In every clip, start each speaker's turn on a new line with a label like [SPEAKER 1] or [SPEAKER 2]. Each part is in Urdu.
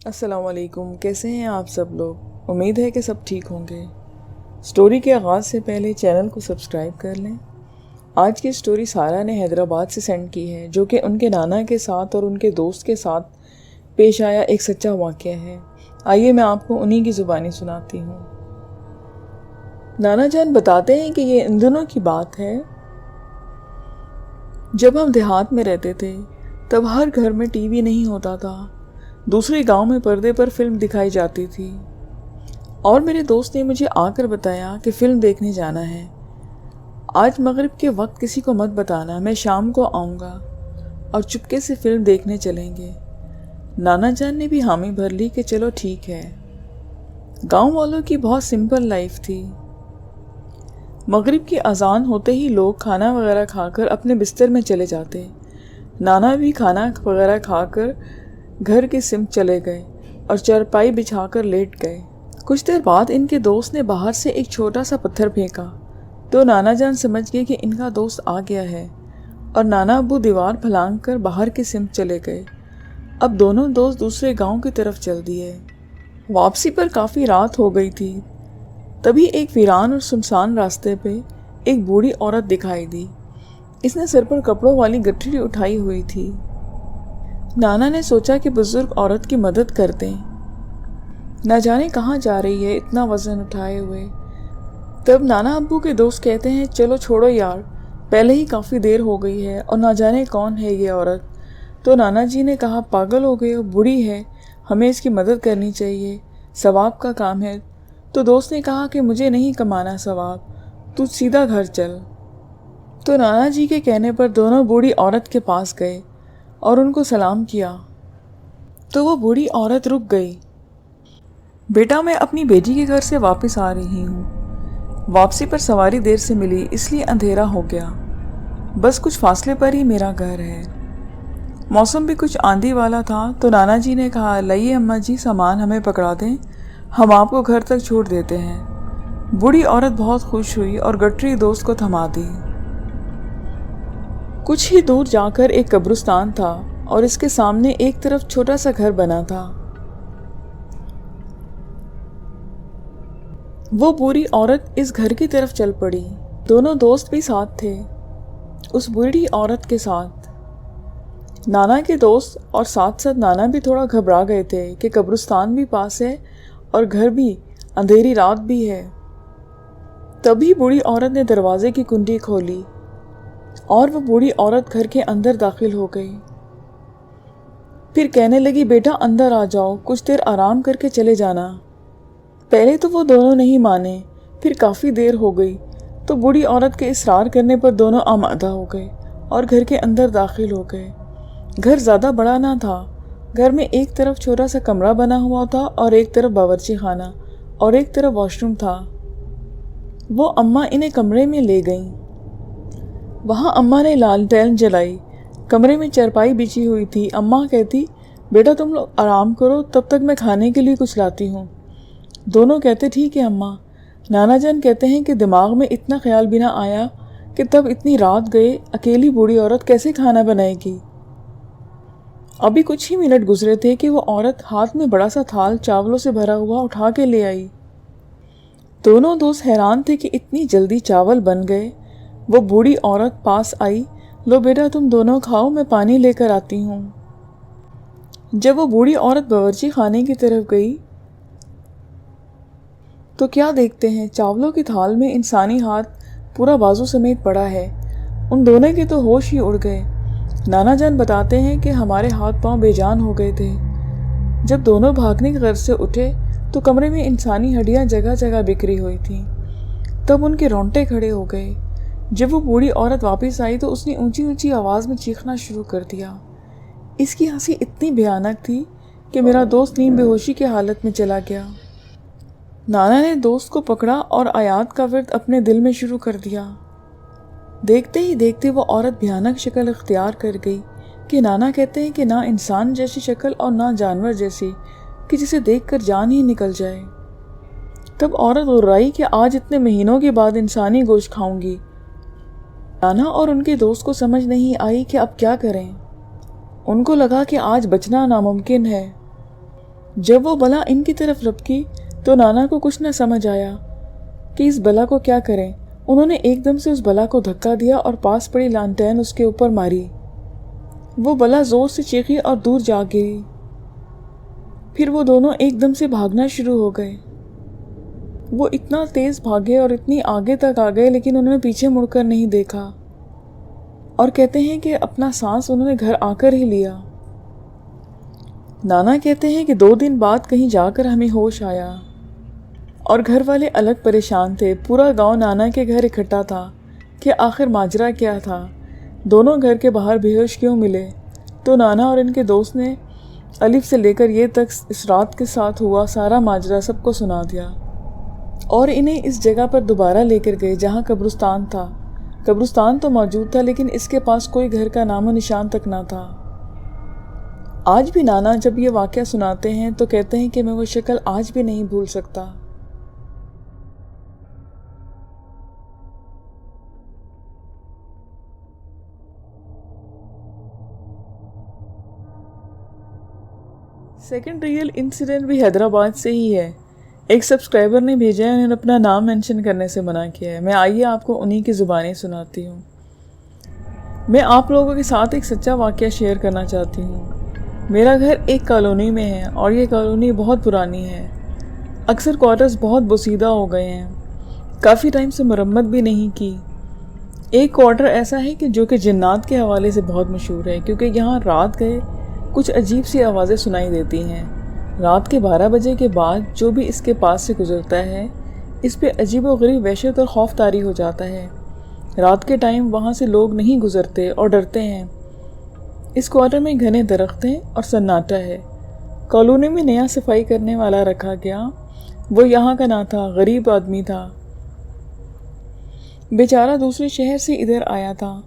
[SPEAKER 1] السلام علیکم، کیسے ہیں آپ سب لوگ؟ امید ہے کہ سب ٹھیک ہوں گے۔ سٹوری کے آغاز سے پہلے چینل کو سبسکرائب کر لیں۔ آج کی سٹوری سارا نے حیدرآباد سے سینڈ کی ہے، جو کہ ان کے نانا کے ساتھ اور ان کے دوست کے ساتھ پیش آیا ایک سچا واقعہ ہے۔ آئیے میں آپ کو انہی کی زبانی سناتی ہوں۔ نانا جان بتاتے ہیں کہ یہ ان دنوں کی بات ہے جب ہم دیہات میں رہتے تھے۔ تب ہر گھر میں ٹی وی نہیں ہوتا تھا، دوسرے گاؤں میں پردے پر فلم دکھائی جاتی تھی، اور میرے دوست نے مجھے آ کر بتایا کہ فلم دیکھنے جانا ہے۔ آج مغرب کے وقت کسی کو مت بتانا، میں شام کو آؤں گا اور چپکے سے فلم دیکھنے چلیں گے۔ نانا جان نے بھی حامی بھر لی کہ چلو ٹھیک ہے۔ گاؤں والوں کی بہت سمپل لائف تھی۔ مغرب کی اذان ہوتے ہی لوگ کھانا وغیرہ کھا کر اپنے بستر میں چلے جاتے۔ نانا بھی کھانا وغیرہ کھا کر گھر کی سمت چلے گئے اور چارپائی بچھا کر لیٹ گئے۔ کچھ دیر بعد ان کے دوست نے باہر سے ایک چھوٹا سا پتھر پھینکا تو نانا جان سمجھ گئے کہ ان کا دوست آ گیا ہے، اور نانا ابو دیوار پھلانگ کر باہر کی سمت چلے گئے۔ اب دونوں دوست دوسرے گاؤں کی طرف چل دیے۔ واپسی پر کافی رات ہو گئی تھی، تبھی ایک ویران اور سنسان راستے پہ ایک بوڑھی عورت دکھائی دی۔ اس نے سر پر کپڑوں والی گٹھری اٹھائی ہوئی تھی۔ نانا نے سوچا کہ بزرگ عورت کی مدد کر دیں، نہ جانے کہاں جا رہی ہے اتنا وزن اٹھائے ہوئے۔ تب نانا ابو کے دوست کہتے ہیں چلو چھوڑو یار، پہلے ہی کافی دیر ہو گئی ہے اور نہ جانے کون ہے یہ عورت۔ تو نانا جی نے کہا پاگل ہو گئے ہو، بوڑھی ہے، ہمیں اس کی مدد کرنی چاہیے، ثواب کا کام ہے۔ تو دوست نے کہا کہ مجھے نہیں کمانا ثواب، تو سیدھا گھر چل۔ تو نانا جی کے کہنے پر دونوں بوڑھی عورت کے پاس گئے اور ان کو سلام کیا تو وہ بوڑھی عورت رک گئی۔ بیٹا میں اپنی بیٹی کے گھر سے واپس آ رہی ہوں، واپسی پر سواری دیر سے ملی اس لیے اندھیرا ہو گیا، بس کچھ فاصلے پر ہی میرا گھر ہے۔ موسم بھی کچھ آندھی والا تھا تو نانا جی نے کہا لائیے اماں جی سامان ہمیں پکڑا دیں، ہم آپ کو گھر تک چھوڑ دیتے ہیں۔ بوڑھی عورت بہت خوش ہوئی اور گٹری دوست کو تھما دی۔ کچھ ہی دور جا کر ایک قبرستان تھا اور اس کے سامنے ایک طرف چھوٹا سا گھر بنا تھا۔ وہ بوڑھی عورت اس گھر کی طرف چل پڑی، دونوں دوست بھی ساتھ تھے اس بوڑھی عورت کے ساتھ۔ نانا کے دوست اور ساتھ ساتھ نانا بھی تھوڑا گھبرا گئے تھے کہ قبرستان بھی پاس ہے اور گھر بھی، اندھیری رات بھی ہے۔ تبھی بوڑھی عورت نے دروازے کی کنڈی کھولی اور وہ بوڑھی عورت گھر کے اندر داخل ہو گئی۔ پھر کہنے لگی بیٹا اندر آ جاؤ، کچھ دیر آرام کر کے چلے جانا۔ پہلے تو وہ دونوں نہیں مانے، پھر کافی دیر ہو گئی تو بوڑھی عورت کے اصرار کرنے پر دونوں آمادہ ہو گئے اور گھر کے اندر داخل ہو گئے۔ گھر زیادہ بڑا نہ تھا، گھر میں ایک طرف چھوٹا سا کمرہ بنا ہوا تھا اور ایک طرف باورچی خانہ اور ایک طرف واش روم تھا۔ وہ اماں انہیں کمرے میں لے گئیں۔ وہاں اماں نے لالٹین جلائی، کمرے میں چارپائی بچھی ہوئی تھی۔ اماں کہتی بیٹا تم لوگ آرام کرو، تب تک میں کھانے کے لیے کچھ لاتی ہوں۔ دونوں کہتے ٹھیک ہے اماں۔ نانا جان کہتے ہیں کہ دماغ میں اتنا خیال بھی نہ آیا کہ تب اتنی رات گئے اکیلی بوڑھی عورت کیسے کھانا بنائے گی۔ ابھی کچھ ہی منٹ گزرے تھے کہ وہ عورت ہاتھ میں بڑا سا تھال چاولوں سے بھرا ہوا اٹھا کے لے آئی۔ دونوں دوست حیران تھے کہ اتنی جلدی چاول بن گئے۔ وہ بوڑھی عورت پاس آئی، لو بیٹا تم دونوں کھاؤ، میں پانی لے کر آتی ہوں۔ جب وہ بوڑھی عورت باورچی خانے کی طرف گئی تو کیا دیکھتے ہیں چاولوں کی تھال میں انسانی ہاتھ پورا بازو سمیت پڑا ہے۔ ان دونوں کے تو ہوش ہی اڑ گئے۔ نانا جان بتاتے ہیں کہ ہمارے ہاتھ پاؤں بے جان ہو گئے تھے۔ جب دونوں بھاگنے کی غرض سے اٹھے تو کمرے میں انسانی ہڈیاں جگہ جگہ بکھری ہوئی تھیں۔ تب ان کے رونگٹے کھڑے ہو گئے۔ جب وہ بوڑھی عورت واپس آئی تو اس نے اونچی اونچی آواز میں چیخنا شروع کر دیا۔ اس کی ہنسی اتنی بھیانک تھی کہ میرا دوست نیم بے ہوشی کی حالت میں چلا گیا۔ نانا نے دوست کو پکڑا اور آیات کا ورد اپنے دل میں شروع کر دیا۔ دیکھتے ہی دیکھتے وہ عورت بھیانک شکل اختیار کر گئی کہ نانا کہتے ہیں کہ نہ انسان جیسی شکل اور نہ جانور جیسی کہ جسے دیکھ کر جان ہی نکل جائے۔ تب عورت غرائی کہ آج اتنے مہینوں کے بعد انسانی گوشت کھاؤں گی۔ نانا اور ان کے دوست کو سمجھ نہیں آئی کہ اب کیا کریں۔ ان کو لگا کہ آج بچنا ناممکن ہے۔ جب وہ بلا ان کی طرف لپکی تو نانا کو کچھ نہ سمجھ آیا کہ اس بلا کو کیا کریں۔ انہوں نے ایک دم سے اس بلا کو دھکا دیا اور پاس پڑی لانٹین اس کے اوپر ماری۔ وہ بلا زور سے چیخی اور دور جا گری۔ پھر وہ دونوں ایک دم سے بھاگنا شروع ہو گئے۔ وہ اتنا تیز بھاگے اور اتنی آگے تک آ گئے، لیکن انہوں نے پیچھے مڑ کر نہیں دیکھا، اور کہتے ہیں کہ اپنا سانس انہوں نے گھر آ کر ہی لیا۔ نانا کہتے ہیں کہ 2 دن بعد کہیں جا کر ہمیں ہوش آیا، اور گھر والے الگ پریشان تھے۔ پورا گاؤں نانا کے گھر اکٹھا تھا کہ آخر ماجرا کیا تھا، دونوں گھر کے باہر بے ہوش کیوں ملے۔ تو نانا اور ان کے دوست نے الف سے لے کر یہ تک اس رات کے ساتھ ہوا سارا ماجرا سب کو سنا دیا، اور انہیں اس جگہ پر دوبارہ لے کر گئے جہاں قبرستان تھا۔ قبرستان تو موجود تھا، لیکن اس کے پاس کوئی گھر کا نام و نشان تک نہ تھا۔ آج بھی نانا جب یہ واقعہ سناتے ہیں تو کہتے ہیں کہ میں وہ شکل آج بھی نہیں بھول سکتا۔ سیکنڈ ریئل انسیڈنٹ بھی حیدرآباد سے ہی ہے۔ ایک سبسکرائبر نے بھیجا ہے، انہوں نے اپنا نام مینشن کرنے سے منع کیا ہے۔ میں آئیے آپ کو انہی کی زبانیں سناتی ہوں۔ میں آپ لوگوں کے ساتھ ایک سچا واقعہ شیئر کرنا چاہتی ہوں۔ میرا گھر ایک کالونی میں ہے، اور یہ کالونی بہت پرانی ہے۔ اکثر کوارٹرز بہت بوسیدہ ہو گئے ہیں، کافی ٹائم سے مرمت بھی نہیں کی۔ ایک کوارٹر ایسا ہے کہ جو کہ جنات کے حوالے سے بہت مشہور ہے، کیونکہ یہاں رات گئے کچھ عجیب سی آوازیں سنائی دیتی ہیں۔ رات کے 12 بجے کے بعد جو بھی اس کے پاس سے گزرتا ہے، اس پہ عجیب و غریب وحشت اور خوف طاری ہو جاتا ہے۔ رات کے ٹائم وہاں سے لوگ نہیں گزرتے اور ڈرتے ہیں۔ اس کوارٹر میں گھنے درخت ہیں اور سناٹا ہے۔ کالونی میں نیا صفائی کرنے والا رکھا گیا، وہ یہاں کا نہ تھا، غریب آدمی تھا، بیچارہ دوسرے شہر سے ادھر آیا تھا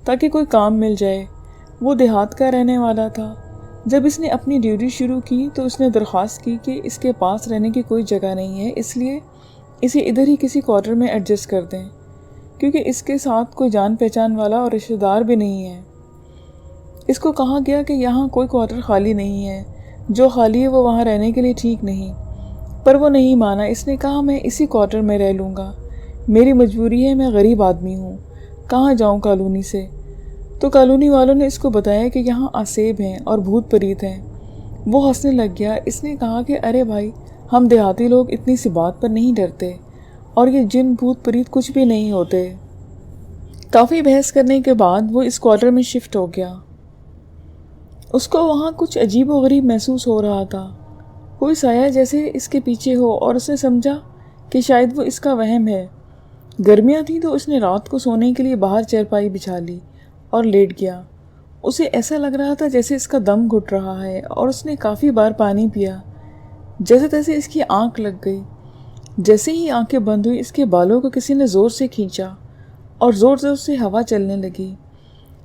[SPEAKER 1] تاکہ کوئی کام مل جائے۔ وہ دیہات کا رہنے والا تھا۔ جب اس نے اپنی ڈیوٹی شروع کی تو اس نے درخواست کی کہ اس کے پاس رہنے کی کوئی جگہ نہیں ہے، اس لیے اسے ادھر ہی کسی کوارٹر میں ایڈجسٹ کر دیں، کیونکہ اس کے ساتھ کوئی جان پہچان والا اور رشتہ دار بھی نہیں ہے۔ اس کو کہا گیا کہ یہاں کوئی کوارٹر خالی نہیں ہے، جو خالی ہے وہ وہاں رہنے کے لیے ٹھیک نہیں، پر وہ نہیں مانا۔ اس نے کہا میں اسی کوارٹر میں رہ لوں گا، میری مجبوری ہے، میں غریب آدمی ہوں، کہاں جاؤں کالونی سے۔ تو کالونی والوں نے اس کو بتایا کہ یہاں آسیب ہیں اور بھوت پریت ہیں۔ وہ ہنسنے لگ گیا۔ اس نے کہا کہ ارے بھائی، ہم دیہاتی لوگ اتنی سی بات پر نہیں ڈرتے، اور یہ جن بھوت پریت کچھ بھی نہیں ہوتے۔ کافی بحث کرنے کے بعد وہ اس کوارٹر میں شفٹ ہو گیا۔ اس کو وہاں کچھ عجیب و غریب محسوس ہو رہا تھا، کوئی سایہ جیسے اس کے پیچھے ہو، اور اس نے سمجھا کہ شاید وہ اس کا وہم ہے۔ گرمیاں تھیں تو اس نے رات کو سونے کے لیے باہر چارپائی بچھا لی اور لیٹ گیا۔ اسے ایسا لگ رہا تھا جیسے اس کا دم گھٹ رہا ہے، اور اس نے کافی بار پانی پیا۔ جیسے تیسے اس کی آنکھ لگ گئی۔ جیسے ہی آنکھیں بند ہوئی، اس کے بالوں کو کسی نے زور سے کھینچا اور زور زور سے ہوا چلنے لگی۔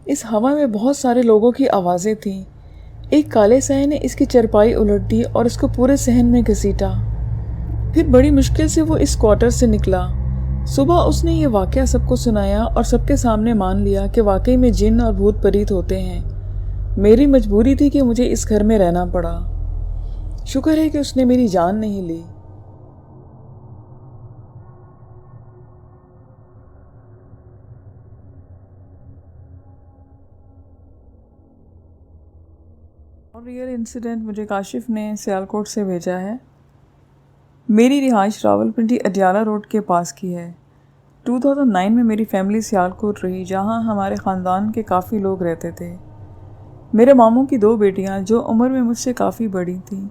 [SPEAKER 1] اس ہوا میں بہت سارے لوگوں کی آوازیں تھیں۔ ایک کالے سائے نے اس کی چارپائی الٹ دی اور اس کو پورے صحن میں گھسیٹا۔ پھر بڑی مشکل سے وہ اس کوارٹر سے نکلا۔ صبح اس نے یہ واقعہ سب کو سنایا اور سب کے سامنے مان لیا کہ واقعی میں جن اور بھوت پریت ہوتے ہیں۔ میری مجبوری تھی کہ مجھے اس گھر میں رہنا پڑا۔ شکر ہے کہ اس نے میری جان نہیں لی۔ اور ریئل انسیڈنٹ مجھے کاشف نے سیالکوٹ سے بھیجا ہے۔ میری رہائش راولپنڈی اڈیالہ روڈ کے پاس کی ہے۔ 2009 میں میری فیملی سیالکوٹ رہی، جہاں ہمارے خاندان کے کافی لوگ رہتے تھے۔ میرے ماموں کی 2 بیٹیاں جو عمر میں مجھ سے کافی بڑی تھیں،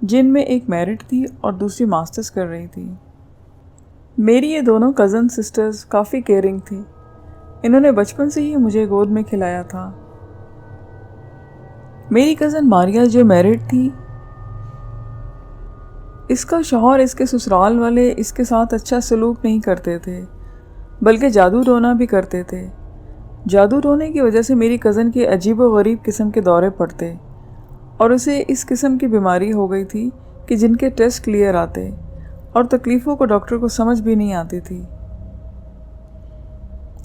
[SPEAKER 1] جن میں ایک میرڈ تھی اور دوسری ماسٹرز کر رہی تھی۔ میری یہ دونوں کزن سسٹرز کافی کیئرنگ تھی۔ انہوں نے بچپن سے ہی مجھے گود میں کھلایا تھا۔ میری کزن ماریا جو میرڈ تھی، اس کا شوہر اس کے سسرال والے اس کے ساتھ اچھا سلوک نہیں کرتے تھے، بلکہ جادو ٹونا بھی کرتے تھے۔ جادو ٹونے کی وجہ سے میری کزن کے عجیب و غریب قسم کے دورے پڑتے، اور اسے اس قسم کی بیماری ہو گئی تھی کہ جن کے ٹیسٹ کلیئر آتے اور تکلیفوں کو ڈاکٹر کو سمجھ بھی نہیں آتی تھی۔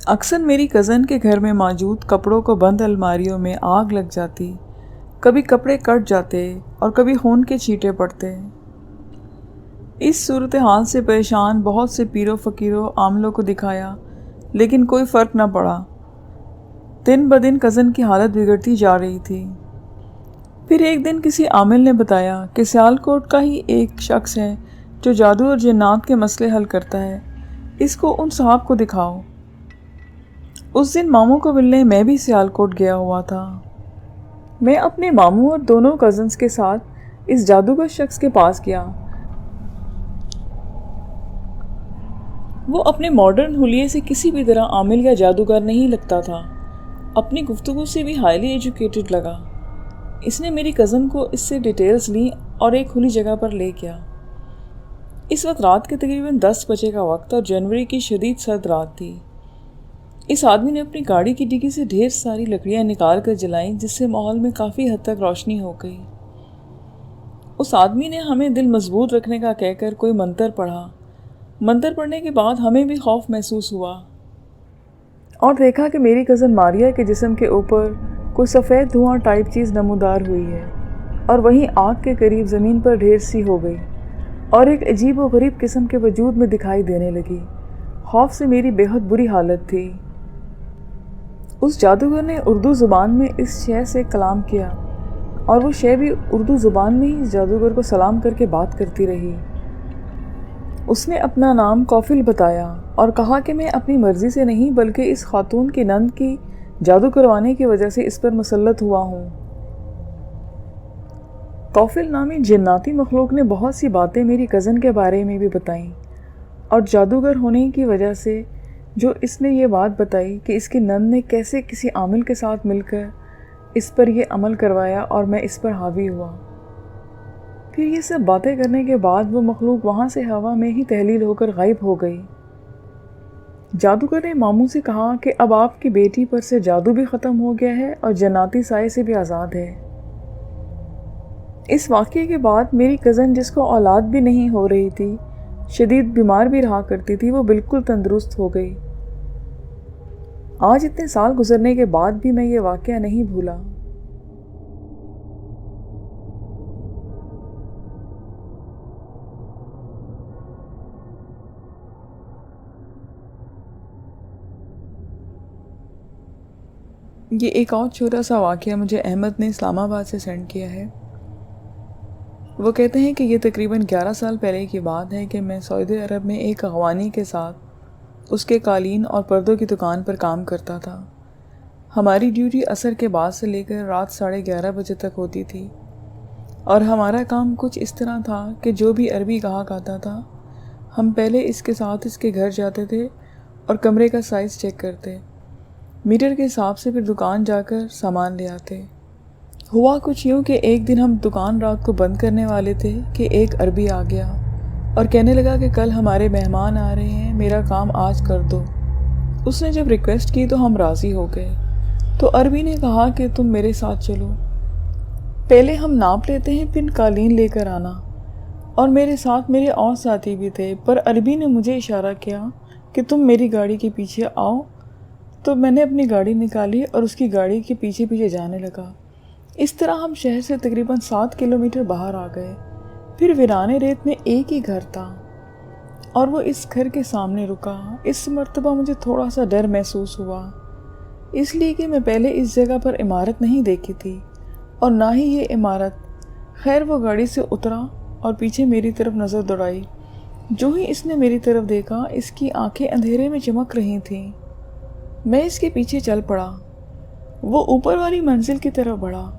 [SPEAKER 1] اکثر میری کزن کے گھر میں موجود کپڑوں کو بند الماریوں میں آگ لگ جاتی، کبھی کپڑے کٹ جاتے اور کبھی خون کے چھینٹے پڑتے۔ اس صورتحال سے پریشان بہت سے پیروں فقیروں عاملوں کو دکھایا، لیکن کوئی فرق نہ پڑا۔ دن بدن کزن کی حالت بگڑتی جا رہی تھی۔ پھر ایک دن کسی عامل نے بتایا کہ سیالکوٹ کا ہی ایک شخص ہے جو جادو اور جنات کے مسئلے حل کرتا ہے، اس کو ان صاحب کو دکھاؤ۔ اس دن ماموں کو ملنے میں بھی سیالکوٹ گیا ہوا تھا۔ میں اپنے ماموں اور دونوں کزنز کے ساتھ اس جادوگر شخص کے پاس گیا۔ وہ اپنے ماڈرن حلیے سے کسی بھی طرح عامل یا جادوگر نہیں لگتا تھا، اپنی گفتگو سے بھی ہائیلی ایجوکیٹڈ لگا۔ اس نے میری کزن کو اس سے ڈیٹیلز لیں اور ایک کھلی جگہ پر لے گیا۔ اس وقت رات کے تقریباً 10 بجے کا وقت اور جنوری کی شدید سرد رات تھی۔ اس آدمی نے اپنی گاڑی کی ڈگی سے ڈھیر ساری لکڑیاں نکال کر جلائیں، جس سے ماحول میں کافی حد تک روشنی ہو گئی۔ اس آدمی نے ہمیں دل مضبوط رکھنے کا کہہ کر کوئی منتر پڑھا۔ منتر پڑھنے کے بعد ہمیں بھی خوف محسوس ہوا اور دیکھا کہ میری کزن ماریا کے جسم کے اوپر کوئی سفید دھواں ٹائپ چیز نمودار ہوئی ہے، اور وہیں آنکھ کے قریب زمین پر ڈھیر سی ہو گئی اور ایک عجیب و غریب قسم کے وجود میں دکھائی دینے لگی۔ خوف سے میری بے حد بری حالت تھی۔ اس جادوگر نے اردو زبان میں اس شے سے کلام کیا، اور وہ شے بھی اردو زبان میں ہی اس جادوگر کو سلام کر کے بات کرتی رہی۔ اس نے اپنا نام کوفل بتایا اور کہا کہ میں اپنی مرضی سے نہیں بلکہ اس خاتون کی نند کی جادو کروانے کی وجہ سے اس پر مسلط ہوا ہوں۔ کوفل نامی جناتی مخلوق نے بہت سی باتیں میری کزن کے بارے میں بھی بتائیں، اور جادوگر ہونے کی وجہ سے جو اس نے یہ بات بتائی کہ اس کی نند نے کیسے کسی عامل کے ساتھ مل کر اس پر یہ عمل کروایا اور میں اس پر حاوی ہوا۔ پھر یہ سب باتیں کرنے کے بعد وہ مخلوق وہاں سے ہوا میں ہی تحلیل ہو کر غائب ہو گئی۔ جادوگر نے ماموں سے کہا کہ اب آپ کی بیٹی پر سے جادو بھی ختم ہو گیا ہے اور جناتی سائے سے بھی آزاد ہے۔ اس واقعے کے بعد میری کزن، جس کو اولاد بھی نہیں ہو رہی تھی، شدید بیمار بھی رہا کرتی تھی، وہ بالکل تندرست ہو گئی۔ آج اتنے سال گزرنے کے بعد بھی میں یہ واقعہ نہیں بھولا۔ یہ ایک اور چھوٹا سا واقعہ مجھے احمد نے اسلام آباد سے سینڈ کیا ہے۔ وہ کہتے ہیں کہ یہ تقریباً 11 سال پہلے کی بات ہے کہ میں سعودی عرب میں ایک افغانی کے ساتھ اس کے قالین اور پردوں کی دکان پر کام کرتا تھا۔ ہماری ڈیوٹی عصر کے بعد سے لے کر رات 11:30 بجے تک ہوتی تھی، اور ہمارا کام کچھ اس طرح تھا کہ جو بھی عربی گاہک آتا تھا، ہم پہلے اس کے ساتھ اس کے گھر جاتے تھے اور کمرے کا سائز چیک کرتے، میٹر کے حساب سے پھر دکان جا کر سامان لے آتے۔ ہوا کچھ یوں کہ ایک دن ہم دکان رات کو بند کرنے والے تھے کہ ایک عربی آ گیا اور کہنے لگا کہ کل ہمارے مہمان آ رہے ہیں، میرا کام آج کر دو۔ اس نے جب ریکویسٹ کی تو ہم راضی ہو گئے۔ تو عربی نے کہا کہ تم میرے ساتھ چلو، پہلے ہم ناپ لیتے ہیں پھر قالین لے کر آنا۔ اور میرے ساتھ میرے اور ساتھی بھی تھے، پر عربی نے مجھے اشارہ کیا کہ تم میری گاڑی کے پیچھے آؤ، تو میں نے اپنی گاڑی نکالی اور اس کی گاڑی کے پیچھے پیچھے جانے لگا۔ اس طرح ہم شہر سے تقریباً 7 کلومیٹر باہر آ گئے۔ پھر ویرانے ریت میں ایک ہی گھر تھا اور وہ اس گھر کے سامنے رکا۔ اس مرتبہ مجھے تھوڑا سا ڈر محسوس ہوا، اس لیے کہ میں پہلے اس جگہ پر عمارت نہیں دیکھی تھی اور نہ ہی یہ عمارت۔ خیر وہ گاڑی سے اترا اور پیچھے میری طرف نظر دوڑائی۔ جو ہی اس نے میری طرف دیکھا، اس کی آنکھیں اندھیرے میں چمک رہی تھیں۔ میں اس کے پیچھے چل پڑا۔ وہ اوپر والی منزل کی طرف بڑھا۔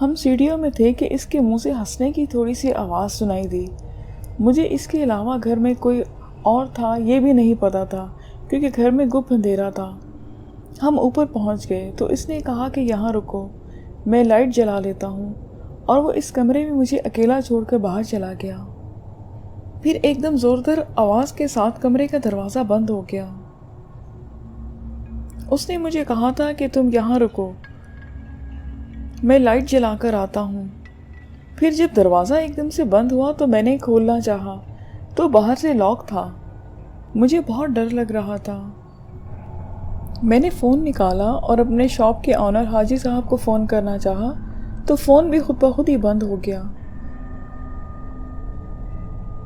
[SPEAKER 1] ہم سیڑھیوں میں تھے کہ اس کے منہ سے ہنسنے کی تھوڑی سی آواز سنائی دی۔ مجھے اس کے علاوہ گھر میں کوئی اور تھا یہ بھی نہیں پتا تھا، کیونکہ گھر میں گپ اندھیرا تھا۔ ہم اوپر پہنچ گئے تو اس نے کہا کہ یہاں رکو، میں لائٹ جلا لیتا ہوں، اور وہ اس کمرے میں مجھے اکیلا چھوڑ کر باہر چلا گیا۔ پھر ایک دم زوردار آواز کے ساتھ کمرے کا دروازہ بند ہو گیا۔ اس نے مجھے کہا تھا کہ تم یہاں رکو، میں لائٹ جلا کر آتا ہوں۔ پھر جب دروازہ ایک دم سے بند ہوا تو میں نے کھولنا چاہا تو باہر سے لاک تھا۔ مجھے بہت ڈر لگ رہا تھا۔ میں نے فون نکالا اور اپنے شاپ کے آنر حاجی صاحب کو فون کرنا چاہا تو فون بھی خود بخود ہی بند ہو گیا۔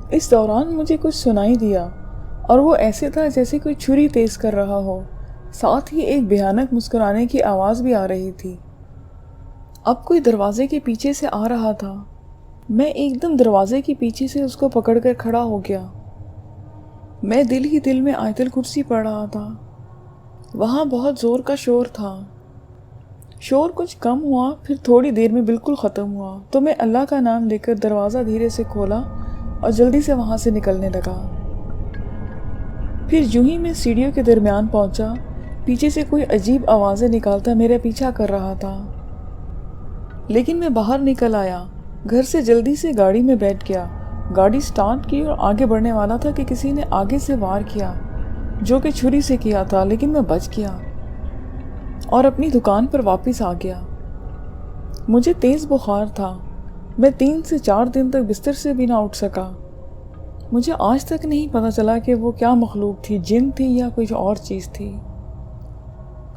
[SPEAKER 1] اس دوران مجھے کچھ سنائی دیا اور وہ ایسے تھا جیسے کوئی چھری تیز کر رہا ہو، ساتھ ہی ایک بھیانک مسکرانے کی آواز بھی آ رہی تھی۔ اب کوئی دروازے کے پیچھے سے آ رہا تھا۔ میں ایک دم دروازے کے پیچھے سے اس کو پکڑ کر کھڑا ہو گیا۔ میں دل ہی دل میں آیت الکرسی پڑھ رہا تھا۔ وہاں بہت زور کا شور تھا۔ شور کچھ کم ہوا، پھر تھوڑی دیر میں بالکل ختم ہوا، تو میں اللہ کا نام لے کر دروازہ دھیرے سے کھولا اور جلدی سے وہاں سے نکلنے لگا۔ پھر یوں ہی میں سیڑھیوں کے درمیان پہنچا، پیچھے سے کوئی عجیب آوازیں نکالتا میرا پیچھا کر رہا تھا، لیکن میں باہر نکل آیا۔ گھر سے جلدی سے گاڑی میں بیٹھ گیا، گاڑی سٹارٹ کی اور آگے بڑھنے والا تھا کہ کسی نے آگے سے وار کیا، جو کہ چھری سے کیا تھا، لیکن میں بچ گیا اور اپنی دکان پر واپس آ گیا۔ مجھے تیز بخار تھا، میں 3 سے 4 دن تک بستر سے بھی نہ اٹھ سکا۔ مجھے آج تک نہیں پتہ چلا کہ وہ کیا مخلوق تھی، جن تھی یا کچھ اور چیز تھی۔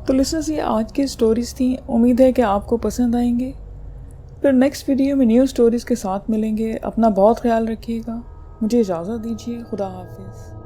[SPEAKER 1] تو لسنرز، یہ آج کی سٹوریز تھیں، امید ہے کہ آپ کو پسند آئیں گے۔ پھر نیکسٹ ویڈیو میں نیو سٹوریز کے ساتھ ملیں گے۔ اپنا بہت خیال رکھیے گا۔ مجھے اجازت دیجیے۔ خدا حافظ۔